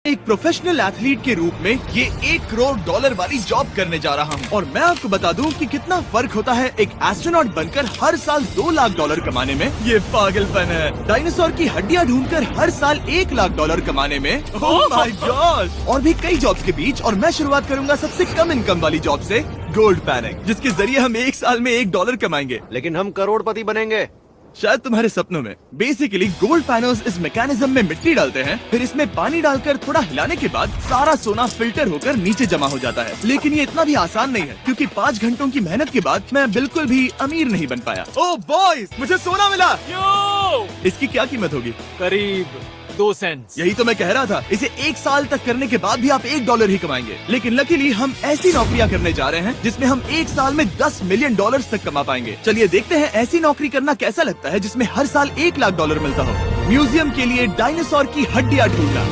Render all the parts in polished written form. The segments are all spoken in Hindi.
एक प्रोफेशनल एथलीट के रूप में ये $1 करोड़ वाली जॉब करने जा रहा हूँ। और मैं आपको बता दूँ कि कितना फर्क होता है एक एस्ट्रोनॉट बनकर हर साल $2 लाख कमाने में। ये पागलपन है। डायनासोर की हड्डियाँ ढूंढकर हर साल $1 लाख कमाने में। Oh my God. और भी कई जॉब्स के बीच, और मैं शुरुआत करूंगा सबसे कम इनकम वाली जॉब से, गोल्ड पैनिंग, जिसके जरिए हम एक साल में $1 कमाएंगे। लेकिन हम करोड़पति बनेंगे शायद तुम्हारे सपनों में। बेसिकली गोल्ड पैनल्स इस मैकेनिज्म में मिट्टी डालते हैं, फिर इसमें पानी डालकर थोड़ा हिलाने के बाद सारा सोना फिल्टर होकर नीचे जमा हो जाता है। लेकिन ये इतना भी आसान नहीं है, क्योंकि 5 घंटों की मेहनत के बाद मैं बिल्कुल भी अमीर नहीं बन पाया। ओह बॉयज, मुझे सोना मिला। इसकी क्या कीमत होगी? करीब 2 सेंट्स। यही तो मैं कह रहा था। इसे 1 साल तक करने के बाद भी आप $1 ही कमाएंगे। लेकिन लकीली हम ऐसी नौकरियां करने जा रहे हैं जिसमें हम 1 साल में $10 मिलियन तक कमा पाएंगे। चलिए देखते हैं ऐसी नौकरी करना कैसा लगता है जिसमें हर साल $1 लाख मिलता हो। म्यूजियम के लिए डायनासोर की हड्डियां ढूंढना।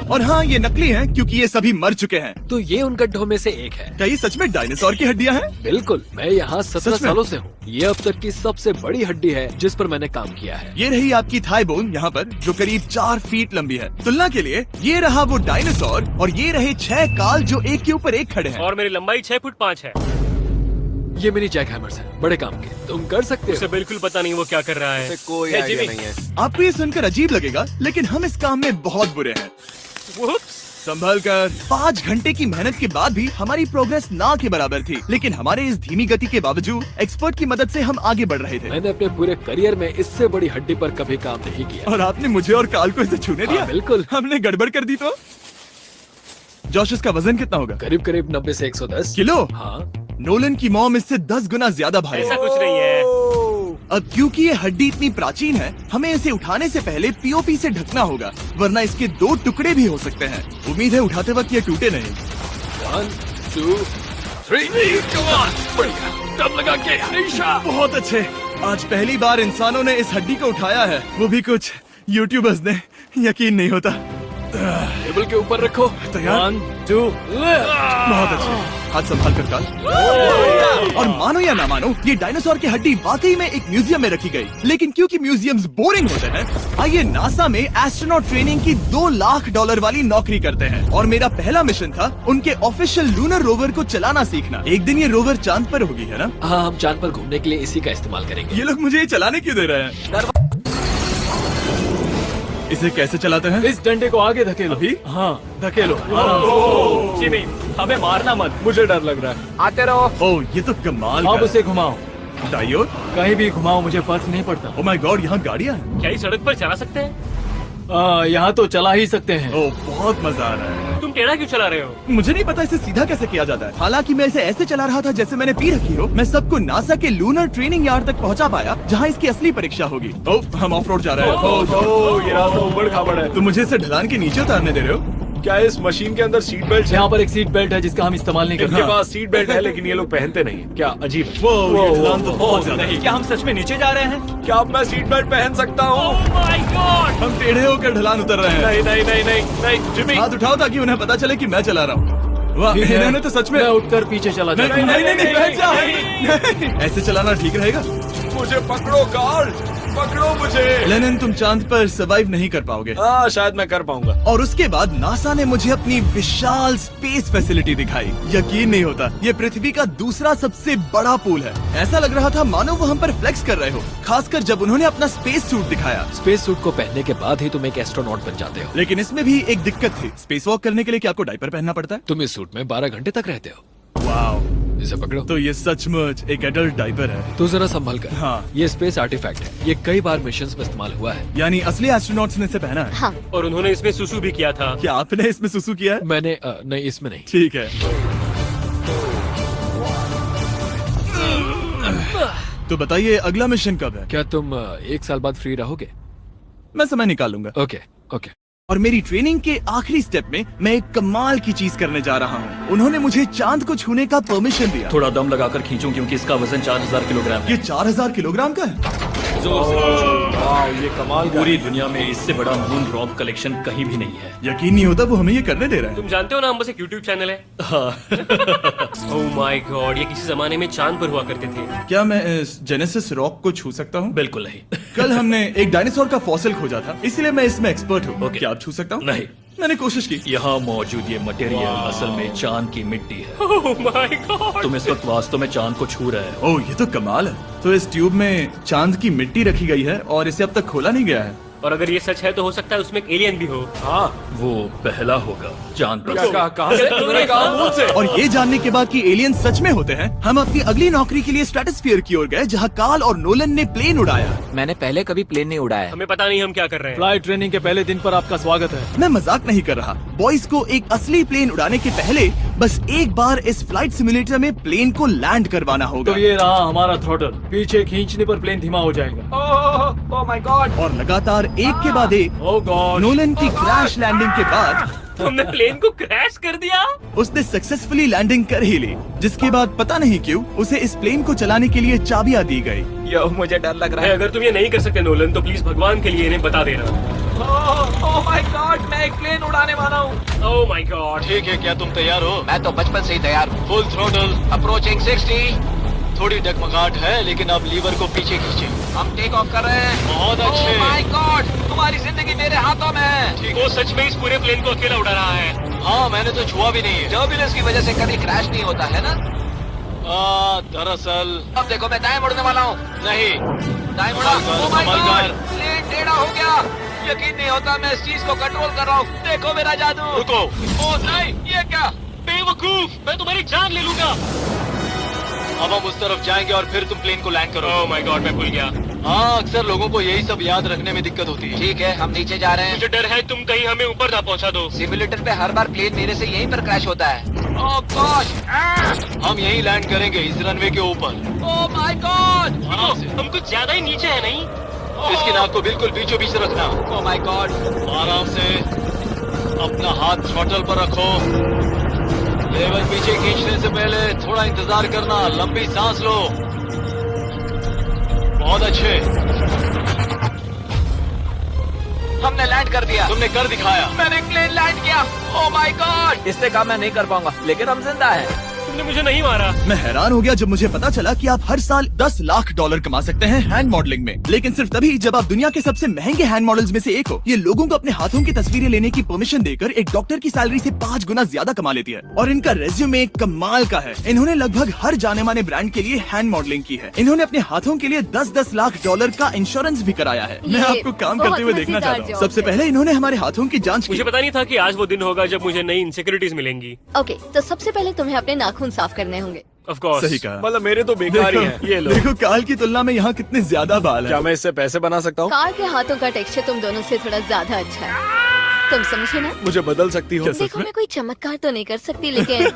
और हाँ, ये नकली हैं क्योंकि ये सभी मर चुके हैं। तो ये उन गड्ढों में से एक है। क्या ये सच में डायनासोर की हड्डियां हैं? बिल्कुल, मैं यहाँ 17 सच में? सालों से हूँ। ये अब तक की सबसे बड़ी हड्डी है जिस पर मैंने काम किया है। ये रही आपकी थाई बोन यहाँ पर, जो करीब 4 फीट लंबी है। तुलना के लिए ये रहा वो डायनासोर, और ये रहे 6 काल जो एक के ऊपर एक खड़े हैं। और मेरी लंबाई 6 फुट 5 है। ये मेरी जैक हैमर्स है, बड़े काम के। तुम कर सकते उसे हो। बिल्कुल पता नहीं वो क्या कर रहा है। कोई है, आइडिया जिमी। नहीं है। आपको ये सुनकर अजीब लगेगा, लेकिन हम इस काम में बहुत बुरे हैं। Whoops! संभल कर। 5 घंटे की मेहनत के बाद भी हमारी प्रोग्रेस ना के बराबर थी। लेकिन हमारे इस धीमी गति के बावजूद एक्सपर्ट की मदद से हम आगे बढ़ रहे थे। मैंने अपने पूरे करियर में इससे बड़ी हड्डी पर कभी काम नहीं किया। और आपने मुझे और काल को इसे छूने दिया? हाँ, बिल्कुल। हमने गड़बड़ कर दी तो? जोश, इसका वजन कितना होगा? करीब करीब 90 से 110 किलो? हाँ। नोलन की मॉम इससे 10 गुना ज्यादा भारी ऐसा है। कुछ नहीं है। अब क्योंकि ये हड्डी इतनी प्राचीन है, हमें इसे उठाने से पहले पीओपी से ढकना होगा, वरना इसके 2 टुकड़े भी हो सकते हैं। उम्मीद है उठाते वक्त ये टूटे नहीं। 1 2 3 come on! बढ़िया, दम लगा के हमेशा। बहुत अच्छे। आज पहली बार इंसानों ने इस हड्डी को उठाया है, वो भी कुछ यूट्यूबर्स ने। यकीन नहीं होता। टेबल के ऊपर रखो। तैयार? 1 2 बहुत अच्छे। हाथ संभाल कर काल। और मानो या ना मानो, ये डायनासोर की हड्डी वाकई में एक म्यूजियम में रखी गई। लेकिन क्योंकि म्यूजियम्स बोरिंग होते हैं, आइए नासा में एस्ट्रोनॉट ट्रेनिंग की $2 लाख वाली नौकरी करते हैं। और मेरा पहला मिशन था उनके ऑफिशियल लूनर रोवर को चलाना सीखना। एक दिन ये रोवर चांद पर होगी, है ना? हाँ, हम चांद पर घूमने के लिए इसी का इस्तेमाल करेंगे। ये लोग मुझे ये चलाने क्यों दे रहे हैं? इसे कैसे चलाते हैं? इस डंडे को आगे धकेलो। अभी? हाँ, धकेलो। जिमी, हमें मारना मत। मुझे डर लग रहा है। आते रहो। ओह, ये तो कमाल अब का उसे घुमाओ। है। दाईं ओर? कहीं भी घुमाओ, मुझे फर्क नहीं पड़ता। ओह माय गॉड, यहाँ गाड़ियाँ हैं। क्या इस सड़क पर चला सकते हैं? यहाँ तो चला ही सकते हैं। ओह, बहुत मजा आ रहा है। तुम टेढ़ा क्यों चला रहे हो? मुझे नहीं पता इसे सीधा कैसे किया जाता है। हालांकि मैं इसे ऐसे चला रहा था जैसे मैंने पी रखी हो। मैं सबको नासा के लूनर ट्रेनिंग यार्ड तक पहुंचा पाया, जहां इसकी असली परीक्षा होगी। ओह, हम ऑफ रोड जा रहे हैं। ओह, ये रास्ता ऊबड़ खाबड़ है। तुम मुझे इसे ढलान के नीचे उतारने दे रहे हो? क्या इस मशीन के अंदर सीट बेल्ट है? यहाँ पर एक सीट बेल्ट है जिसका हम इस्तेमाल नहीं करते। इनके पास सीट बेल्ट है, लेकिन ये लोग पहनते नहीं। क्या अजीब है। वो, ये ढलान तो बहुत ज्यादा है। क्या हम सच में नीचे जा रहे हैं? क्या अब मैं सीट बेल्ट पहन सकता हूँ? Oh my God! हम टेढ़े होकर ढलान उतर रहे हैं। नहीं नहीं नहीं नहीं नहीं जिमी। हाथ उठाओ ताकि उन्हें पता चले कि मैं चला रहा हूँ। वाह, ठीक है। इन्होंने तो सच में। मैं उठकर पीछे चला नहीं जाता नहीं हूँ। नहीं, बैठ जा। नहीं, ऐसे चलाना ठीक रहेगा? मुझे पकड़ो कार्ल, पकड़ो मुझे। लेनिन, तुम चांद पर सर्वाइव नहीं कर पाओगे। हाँ, शायद मैं कर पाऊंगा। और उसके बाद नासा ने मुझे अपनी विशाल स्पेस फैसिलिटी दिखाई। यकीन नहीं होता, ये पृथ्वी का दूसरा सबसे बड़ा पूल है। ऐसा लग रहा था मानो वो हम पर फ्लेक्स कर रहे हो, खासकर जब उन्होंने अपना स्पेस सूट दिखाया। स्पेस सूट को पहनने के बाद ही तुम एक एस्ट्रोनॉट बन जाते हो। लेकिन इसमें भी एक दिक्कत थी। स्पेस वॉक करने के लिए क्या आपको डायपर पहनना पड़ता है? तुम इस सूट में 12 घंटे तक रहते हो। वाओ, इसे पकड़ो। तो ये सचमुच एक एडल्ट डायपर है। तो जरा संभल कर। हाँ। ये स्पेस आर्टिफैक्ट है। ये कई बार मिशंस में इस्तेमाल हुआ है। यानी असली एस्ट्रोनॉट्स ने इसे पहना है? हाँ। और उन्होंने इसमें सुसु भी किया था। क्या आपने इसमें सुसु किया है? मैंने नहीं, इसमें नहीं। ठीक है। तो बताइए अगला मिशन कब है? क्या तुम 1 साल बाद फ्री रहोगे? मैं समय निकाल लूंगा। Okay okay. और मेरी ट्रेनिंग के आखिरी स्टेप में मैं एक कमाल की चीज करने जा रहा हूँ। उन्होंने मुझे चांद को छूने का परमिशन दिया। थोड़ा दम लगाकर खींचो क्योंकि इसका वजन 4000 किलोग्राम है। ये 4000 किलोग्राम का है? जोर से खींचो। वाह, ये कमाल का पूरी दुनिया में इससे बड़ा मून रॉक कलेक्शन कहीं भी नहीं है। यकीन नहीं होता वो हमें ये करने दे रहा है। तुम जानते हो ना, हम बस एक YouTube चैनल है। Oh my God! ये किसी जमाने में चांद पर हुआ करते थे। क्या मैं इस जेनेसिस रॉक को छू सकता हूँ? बिल्कुल नहीं। कल हमने एक डायनासोर का फॉसिल खोजा था, इसलिए मैं इसमें एक्सपर्ट हूँ। ओके। क्या आप छू सकता हूँ? नहीं। मैंने कोशिश की। यहाँ मौजूद ये मटेरियल असल में चांद की मिट्टी है। Oh my God. तुम इस वक्त वास्तव में चांद को छू रहे हो। ओह, ये तो कमाल है। तो इस ट्यूब में चांद की मिट्टी रखी गई है और इसे अब तक खोला नहीं गया है। और अगर ये सच है तो हो सकता है उसमें एक एलियन भी हो। हाँ, वो पहला होगा चांद पर। कहाँ से तुमने कहा मुझ से? और ये जानने के बाद कि एलियन सच में होते हैं, हम अपनी अगली नौकरी के लिए स्ट्रेटोस्फीयर की ओर गए, जहाँ कार्ल और नोलन ने प्लेन उड़ाया। मैंने पहले कभी प्लेन नहीं उड़ाया। हमें पता नहीं हम क्या कर रहे हैं। फ्लाइट ट्रेनिंग के पहले दिन पर आपका स्वागत है। मैं मजाक नहीं कर रहा। बॉयज को एक असली प्लेन उड़ाने के पहले बस एक बार इस फ्लाइट सिमुलेटर में प्लेन को लैंड करवाना होगा। तो ये रहा हमारा थ्रॉटल। पीछे खींचने पर प्लेन धीमा हो जाएगा। Oh my God. और लगातार एक के बाद एक ओह गॉड। नोलन की क्रैश लैंडिंग के बाद तुमने प्लेन को क्रैश कर दिया। उसने सक्सेसफुली लैंडिंग कर ही ली, जिसके बाद पता नहीं क्यों उसे इस प्लेन को चलाने के लिए चाबियां दी गई। यो, मुझे डर लग रहा भाई है। अगर तुम ये नहीं कर सकते नोलन तो प्लीज भगवान के लिए इन्हें बता देना। ओह माय गॉड, मैं एक प्लेन उड़ाने वाला हूँ। Oh my God. ठीक है, क्या तुम तैयार हो? मैं तो बचपन से ही तैयार हूँ। Full throttle. अप्रोचिंग 60। थोड़ी डगमगाहट है, लेकिन अब लीवर को पीछे खींचे। हम टेक ऑफ कर रहे हैं। बहुत अच्छे। ओह माय गॉड, तुम्हारी जिंदगी मेरे हाथों में है। वो सच में इस पूरे प्लेन को अकेला उड़ा रहा है। हाँ, मैंने तो छुआ भी नहीं है। टर्बुलेंस की वजह से कभी क्रैश नहीं होता है ना। दरअसल अब देखो, मैं दाएं मुड़ने वाला हूँ। नहीं। दाएं मुड़ा। संभल कर, ओह माय संभल गॉड, कर। प्लेन टेढ़ा हो गया। यकीन नहीं होता मैं इस चीज को कंट्रोल कर रहा हूँ। देखो मेरा जादू। रुको। ओह नहीं, ये क्या? बेवकूफ, मैं तुम्हारी जान ले लूंगा। अब हम उस तरफ जाएंगे और फिर तुम प्लेन को लैंड करो। ओह माय गॉड, मैं भूल गया। हाँ, अक्सर लोगों को यही सब याद रखने में दिक्कत होती है। ठीक है, हम नीचे जा रहे हैं। मुझे डर है तुम कहीं हमें ऊपर ना पहुंचा दो। सिमुलेटर पे हर बार प्लेन मेरे से यहीं पर क्रैश होता है। ओह गॉश। हम यहीं लैंड करेंगे, इस रनवे के ऊपर। Oh my God. आराम से। हम कुछ ज्यादा ही नीचे है नहीं? इसकी नाक को बिल्कुल बीचों बीच रखना। Oh my God. आराम से अपना हाथ थ्रॉटल पर रखो। लेवर पीछे खींचने से पहले थोड़ा इंतजार करना। लंबी सांस लो। बहुत अच्छे। हमने लैंड कर दिया। तुमने कर दिखाया। मैंने प्लेन लैंड किया। Oh my God. इससे काम मैं नहीं कर पाऊंगा, लेकिन हम जिंदा हैं। तुमने मुझे नहीं मारा। मैं हैरान हो गया जब मुझे पता चला कि आप हर साल 10 लाख डॉलर कमा सकते हैं हैंड मॉडलिंग में, लेकिन सिर्फ तभी जब आप दुनिया के सबसे महंगे हैंड मॉडल्स में से एक हो। ये लोगों को अपने हाथों की तस्वीरें लेने की परमिशन देकर एक डॉक्टर की सैलरी से 5 गुना ज्यादा कमा लेती है। और इनका रेज्यूमे कमाल का है। इन्होंने लगभग हर जाने माने ब्रांड के लिए हैंड मॉडलिंग की है। इन्होंने अपने हाथों के लिए 10-10 लाख डॉलर का इंश्योरेंस भी कराया है। मैं आपको काम करते हुए देखना चाहता हूँ। सबसे पहले इन्होंने हमारे हाथों की जाँच की। मुझे पता नहीं था कि आज वो दिन होगा जब मुझे नई इनसिक्योरिटीज मिलेंगी। ओके, तो सबसे पहले तुम्हें अपने नाखून साफ करने होंगे। Of course. सही कहा। मतलब मेरे तो बेकार ही हैं। ये लो। देखो काल की तुलना में यहाँ कितने ज्यादा बाल क्या हैं। मैं इससे पैसे बना सकता हूँ? कार के हाथों का टेक्सचर तुम दोनों से थोड़ा ज्यादा अच्छा है। तुम समझे ना? मुझे बदल सकती हो? देखो, मैं कोई चमत्कार तो नहीं कर सकती, लेकिन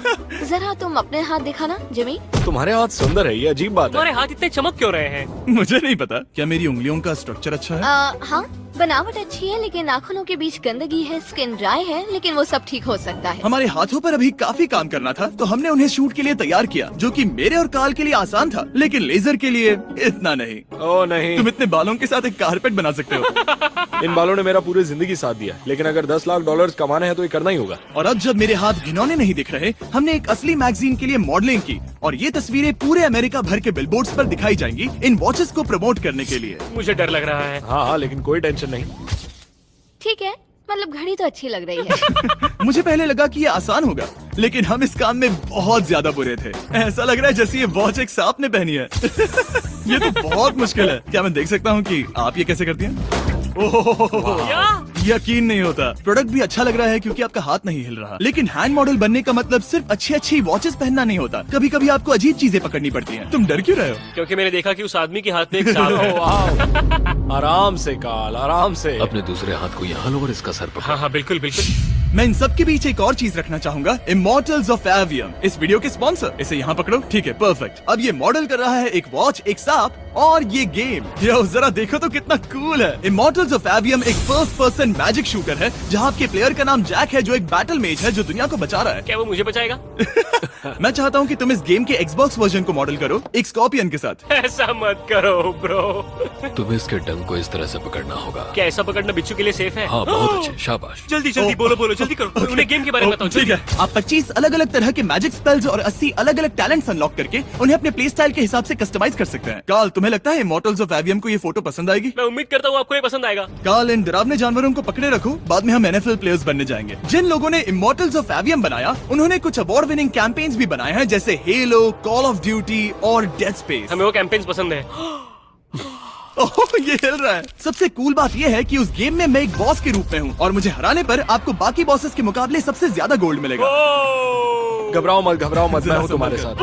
जरा तुम अपने हाथ दिखाना जिमी। तुम्हारे हाथ सुंदर है, ये अजीब बात है। तुम्हारे हाथ इतने चमक क्यों रहे हैं? मुझे नहीं पता। क्या मेरी उंगलियों का स्ट्रक्चर अच्छा है? हाँ, बनावट अच्छी है, लेकिन नाखूनों के बीच गंदगी है, स्किन ड्राई है, लेकिन वो सब ठीक हो सकता है। हमारे हाथों पर अभी काफी काम करना था, तो हमने उन्हें शूट के लिए तैयार किया, जो कि मेरे और काल के लिए आसान था, लेकिन लेजर के लिए इतना नहीं। ओह नहीं। तुम इतने बालों के साथ एक कारपेट बना सकते हो। इन बालों ने मेरा पूरी जिंदगी साथ दिया, लेकिन अगर 10 लाख डॉलर कमाने हैं तो ये करना ही होगा। और अब जब मेरे हाथ घिनौने नहीं दिख रहे, हमने एक असली मैगजीन के लिए मॉडलिंग की, और ये तस्वीरें पूरे अमेरिका भर के बिलबोर्ड्स पर दिखाई जाएंगी इन वॉचेस को प्रमोट करने के लिए। मुझे डर लग रहा है। हाँ, लेकिन कोई टेंशन नहीं। ठीक है, मतलब घड़ी तो अच्छी लग रही है। मुझे पहले लगा कि ये आसान होगा, लेकिन हम इस काम में बहुत ज्यादा बुरे थे। ऐसा लग रहा है जैसे ये वॉच एक सांप ने पहनी है। ये तो बहुत मुश्किल है। क्या मैं देख सकता हूँ कि आप ये कैसे करती हैं? ओह, यकीन नहीं होता। प्रोडक्ट भी अच्छा लग रहा है क्योंकि आपका हाथ नहीं हिल रहा, लेकिन हैंड मॉडल बनने का मतलब सिर्फ अच्छी वॉचेस पहनना नहीं होता। कभी कभी आपको अजीब चीजें पकड़नी पड़ती हैं। तुम डर क्यों रहे हो? क्योंकि मैंने देखा कि उस आदमी के हाथ में एक सांप है। वाह। आराम से काल, आराम से। अपने दूसरे हाथ को यहाँ लो और इसका सर पकड़ो। हाँ हाँ, बिल्कुल बिल्कुल। मैं इन सब के बीच एक और चीज रखना चाहूंगा, इमॉर्टल्स ऑफ एवियम, इस वीडियो के स्पॉन्सर। इसे यहाँ पकड़ो। ठीक है, परफेक्ट। अब ये मॉडल कर रहा है एक वॉच, एक सांप और ये गेम। यो, जरा देखो तो कितना कूल है। इमॉर्टल्स ऑफ एवियम एक फर्स्ट पर्सन मैजिक शूटर है, जहाँ आपके प्लेयर का नाम जैक है, जो एक बैटल मेज है जो दुनिया को बचा रहा है। क्या वो मुझे बचाएगा? मैं चाहता हूँ कि तुम इस गेम के Xbox वर्जन को मॉडल करो, एक स्कॉर्पियन के साथ। ऐसा मत करो ब्रो। तुम्हें इसके डंक को इस तरह से पकड़ना होगा। क्या ऐसा पकड़ना बिच्छू के लिए सेफ है? हाँ, बहुत अच्छे, शाबाश। जल्दी जल्दी बोलो बोलो, जल्दी करो, उन्हें गेम के बारे में बताओ। ठीक है, आप 25 अलग अलग तरह के मैजिक स्पेल्स और 80 अलग अलग टैलेंट्स अनलॉक करके उन्हें अपने प्ले स्टाइल के हिसाब से कस्टमाइज कर सकते हैं। कार्ल, तुम्हें लगता है इमॉर्टल्स ऑफ एवियम को ये फोटो पसंद आएगी? मैं उम्मीद करता हूँ आपको ये पसंद आएगा। कार्ल, इन डरावने जानवरों को पकड़े रखो, बाद में हम NFL प्लेयर्स बनने जाएंगे। जिन लोगों ने इमॉर्टल्स ऑफ एवियम बनाया, उन्होंने कुछ अवार्ड विनिंग कैंपेन्स भी बनाए हैं, जैसे हेलो, कॉल ऑफ ड्यूटी और डेड स्पेस। हमें वो कैंपेन्स पसंद है। ओह, ये हिल रहा है। सबसे कूल बात ये है कि उस गेम में मैं एक बॉस के रूप में हूँ और मुझे हराने पर आपको बाकी बॉसेस के मुकाबले सबसे ज्यादा गोल्ड मिलेगा। घबराओ मत, मैं हूँ तुम्हारे साथ।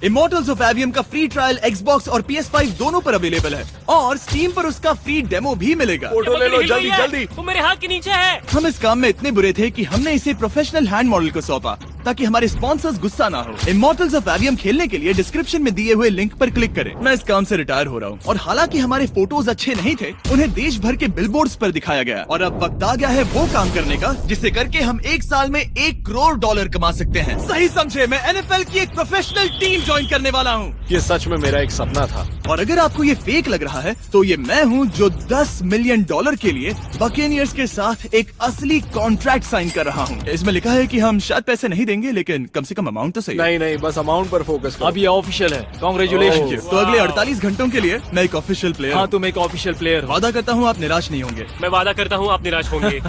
इमॉर्टल्स ऑफ एवियम का फ्री ट्रायल Xbox और PS5 दोनों पर अवेलेबल है और Steam पर उसका फ्री डेमो भी मिलेगा। फोटो ले लो जल्दी। वो मेरे हाथ के नीचे है। हम इस काम में इतने बुरे थे कि हमने इसे प्रोफेशनल हैंड मॉडल को सौंपा ताकि हमारे स्पॉन्सर्स गुस्सा ना हो। इमॉर्टल्स ऑफ एवियम खेलने के लिए डिस्क्रिप्शन में दिए हुए लिंक पर क्लिक करें। मैं इस काम से रिटायर हो रहा हूँ और हालांकि हमारे फोटोज अच्छे नहीं थे, उन्हें देश भर के बिलबोर्ड्स पर दिखाया गया और अब वक्त आ गया है वो काम करने का जिसे करके हम एक साल में $1 करोड़ कमा सकते हैं। सही समझे, मैं NFL की एक प्रोफेशनल टीम ज्वाइन करने वाला हूँ। ये सच में मेरा एक सपना था। और अगर आपको ये फेक लग रहा है तो ये मैं हूँ जो $10 मिलियन के लिए बकेनियर्स के साथ एक असली कॉन्ट्रैक्ट साइन कर रहा हूँ। इसमें लिखा है कि हम शायद पैसे नहीं देंगे, लेकिन कम से कम अमाउंट तो सही। नहीं, बस अमाउंट पर फोकस करो। अब ये ऑफिशियल है। कांग्रेचुलेशन। तो अगले 48 घंटों के लिए मैं एक ऑफिशियल प्लेयर हाँ, तुम एक ऑफिशियल प्लेयर हो। वादा करता हूँ आप निराश नहीं होंगे। मैं वादा करता हूँ आप निराश होंगे।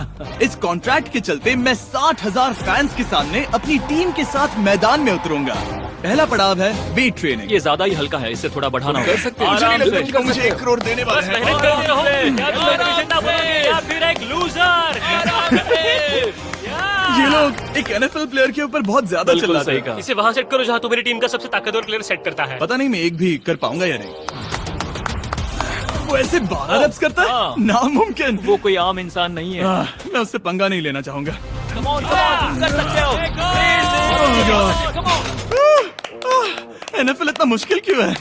इस कॉन्ट्रैक्ट के चलते मैं 60,000 फैंस के सामने अपनी टीम के साथ मैदान में उतरूंगा। पहला पड़ाव है वेट ट्रेनिंग। ये ज्यादा ही हल्का है, इसे थोड़ा बढ़ाना होगा। मुझे नहीं लगता कि मुझे 1 करोड़ देने वाले हैं। मेहनत करते रहो। या तुम एक जिंदा बनोगे या फिर एक लूजर। ये लोग एक NFL प्लेयर के ऊपर बहुत ज्यादा बिल्कुल चिल्लाते सही हैं। कहा। इसे वहाँ सेट करो जहाँ तुम्हारी टीम का सबसे ताकतवर प्लेयर सेट करता है। पता नहीं मैं एक भी कर पाऊंगा या नहीं। वो ऐसे 12 reps करता है, हाँ। नामुमकिन। वो कोई आम इंसान नहीं है। मैं उससे पंगा नहीं लेना चाहूंगा। तुम कर सकते हो। NFL इतना मुश्किल क्यों है?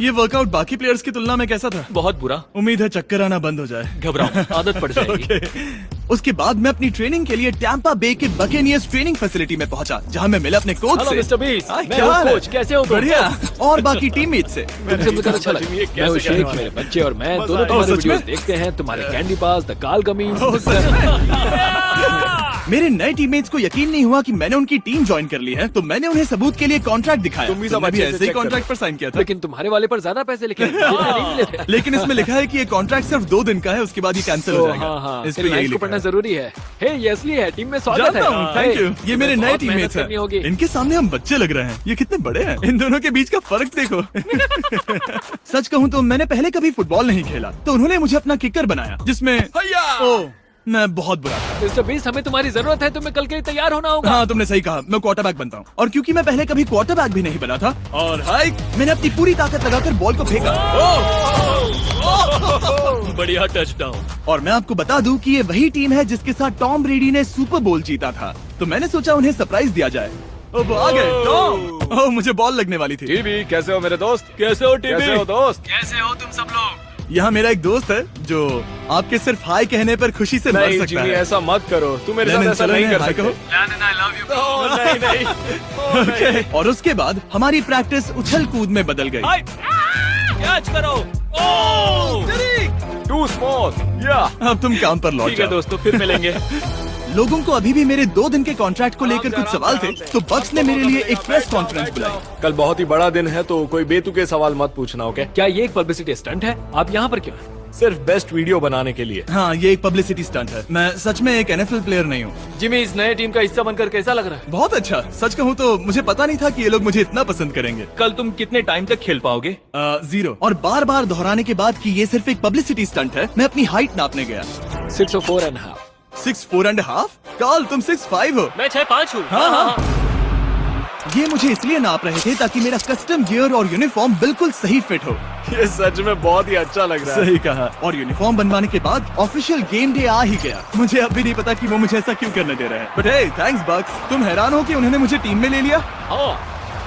ये वर्कआउट बाकी प्लेयर्स की तुलना में कैसा था? बहुत बुरा। उम्मीद है चक्कर आना बंद हो जाए। घबराओ, आदत पड़ जाएगी। ओके। उसके बाद मैं अपनी ट्रेनिंग के लिए टैंपा बे के बकेनियर्स ट्रेनिंग फैसिलिटी में पहुंचा, जहां मैं मिला अपने कोच हेलो से। मिस्टर बीस, हाँ, मैं क्या हूँ हाल है? कोच, कैसे हो तुम? बढ़िया। और बाकी टीममेट से। तुमसे मिलकर अच्छा लगा। मैं हूँ शेख, मेरे बच्चे और मैं दोनों तुम्हारे सच में? वीडियोस देखते हैं, तुम्हारे कैंडी पास, द काल गमीज। ओह, सच में? मेरे नए टीममेट्स को यकीन नहीं हुआ कि मैंने उनकी टीम ज्वाइन कर ली है, तो मैंने उन्हें सबूत के लिए कॉन्ट्रैक्ट दिखाया। तुम भी सब तुमने अच्छे से ऐसे ही check करो। कॉन्ट्रैक्ट पर साइन किया था। लेकिन तुम्हारे वाले पर ज्यादा पैसे लिखे हैं, जितने नहीं मिले थे। लेकिन इसमें लिखा है कि ये कॉन्ट्रैक्ट सिर्फ 2 दिन का है, उसके बाद ये कैंसिल हो जाएगा। हाँ, इस पे इन यही लाइन्स को लिखा पढ़ना है। जरूरी है। हे, ये असली है, टीम में स्वागत है। जानता हूँ, थैंक यू। ये मेरे नए बहुत टीममेट्स मेहनत करनी होगी। हैं। इनके सामने हम बच्चे लग रहे हैं। ये कितने बड़े हैं। इन दोनों के बीच का फर्क देखो। सच कहूँ तो मैंने पहले कभी फुटबॉल नहीं खेला, तो उन्होंने मुझे अपना किकर बनाया, जिसमें ओह, मैं बहुत बुरा था। मिस्टर बीस, हमें तुम्हारी जरूरत है, तुम्हें कल के लिए तैयार होना होगा। हाँ, तुमने सही कहा, मैं क्वार्टरबैक बनता हूँ। और क्योंकि मैं पहले कभी क्वार्टरबैक भी नहीं बना था, और हाय, मैंने अपनी पूरी ताकत लगाकर बॉल को फेंका। बढ़िया टचडाउन। और मैं आपको बता दूं कि ये वही टीम है जिसके साथ टॉम ब्रेडी ने सुपर बोल जीता था, तो मैंने सोचा उन्हें सरप्राइज दिया जाए। ओ, वो आ गए टॉम। ओह, मुझे बॉल लगने वाली थी। टीवी, कैसे हो मेरे दोस्त? कैसे हो टीवी? कैसे हो दोस्त? कैसे हो तुम सब लोग? यहाँ मेरा एक दोस्त है जो आपके सिर्फ हाय कहने पर खुशी से मर नहीं सकता जिमी, है। ऐसा मत करो। तू मेरे साथ लेनिन, ऐसा चलो नहीं इन्हें कर हाय सकते। कहो। लैंडन, I love you, bro. नहीं। ओके। और उसके बाद हमारी प्रैक्टिस उछल कूद में बदल गई। कैच करो। Too small. या अब तुम काम पर लौट ठीक है जाओ। दोस्तों, फिर मिलेंगे। लोगों को अभी भी मेरे 2 दिन के कॉन्ट्रैक्ट को लेकर कुछ सवाल थे, तो बक्स ने मेरे लिए एक प्रेस कॉन्फ्रेंस बुलाई। कल बहुत ही बड़ा दिन है, तो कोई बेतुके सवाल मत पूछना, ओके? क्या ये एक पब्लिसिटी स्टंट है? आप यहाँ पर क्यों हैं? सिर्फ बेस्ट वीडियो बनाने के लिए। हाँ, ये एक पब्लिसिटी स्टंट है। मैं सच में एक NFL प्लेयर नहीं हूँ। जिमी, इस नए टीम का हिस्सा बनकर कैसा लग रहा है? बहुत अच्छा। सच कहूँ तो मुझे पता नहीं था कि ये लोग मुझे इतना पसंद करेंगे। कल तुम कितने टाइम तक खेल पाओगे? 0। और बार बार दोहराने के बाद कि ये सिर्फ एक पब्लिसिटी स्टंट है, मैं अपनी हाइट नापने गया। 6'4.5". 6'4.5"? कार्ल, तुम 6'5" हो। मैं 6'5" हूँ। हाँ। ये मुझे इसलिए नाप रहे थे ताकि मेरा कस्टम गियर और यूनिफॉर्म बिल्कुल सही फिट हो। ये सच में बहुत ही अच्छा लग रहा है। सही कहा। और यूनिफॉर्म बनवाने के बाद ऑफिशियल गेम डे आ ही गया। मुझे अब भी नहीं पता कि वो मुझे ऐसा क्यों करने दे रहे हैं। बट हे, थैंक्स बक्स। तुम हैरान हो कि उन्होंने मुझे टीम में ले लिया?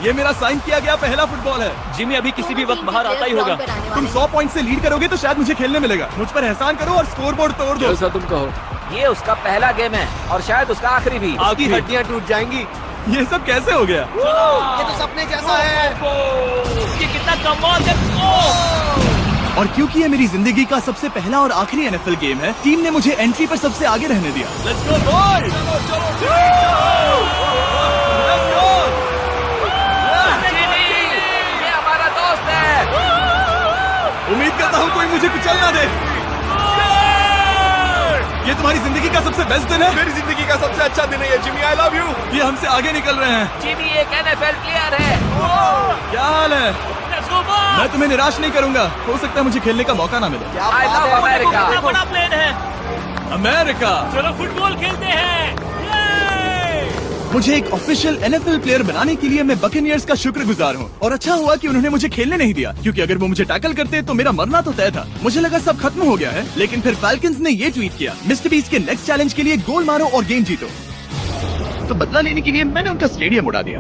ये मेरा साइन किया गया पहला फुटबॉल है। जिमी अभी किसी भी वक्त बाहर आता ही होगा। तुम 100 पॉइंट से लीड करोगे तो शायद मुझे खेलने मिलेगा। मुझ पर एहसान करो और स्कोर बोर्ड तोड़ दो। जैसा तुम कहो। ये उसका पहला गेम है और शायद उसका आखिरी भी। आपकी हड्डियां टूट जाएंगी। ये सब कैसे हो गया? ये तो सपने जैसा है। ये कितना कमाल है। और क्योंकि ये मेरी जिंदगी का सबसे पहला और आखिरी NFL गेम है, टीम ने मुझे एंट्री पर सबसे आगे रहने दिया। Let's go boys! Let's go! ये हमारा दोस्त है। उम्मीद करता हूँ कोई मुझे कुचल ना दे। ये तुम्हारी जिंदगी का सबसे बेस्ट दिन है। मेरी जिंदगी का सबसे अच्छा दिन है ये, जिमी। I love you. ये हमसे आगे निकल रहे हैं। जिमी एक NFL प्लेयर है। क्या हाल है? मैं तुम्हें निराश नहीं करूंगा। हो सकता है मुझे खेलने का मौका ना मिले। I love America. बड़ा प्लेन है। अमेरिका। चलो फुटबॉल खेलते हैं। मुझे एक ऑफिशियल NFL प्लेयर बनाने के लिए मैं बकेनियर्स का शुक्रगुजार हूँ। और अच्छा हुआ कि उन्होंने मुझे खेलने नहीं दिया, क्योंकि अगर वो मुझे टैकल करते तो मेरा मरना तो तय था। मुझे लगा सब खत्म हो गया है, लेकिन फिर फैल्कन्स ने ये ट्वीट किया, मिस्टर बीस्ट के नेक्स्ट चैलेंज के लिए गोल मारो और गेम जीतो। तो बदला लेने के लिए मैंने उनका स्टेडियम उड़ा दिया।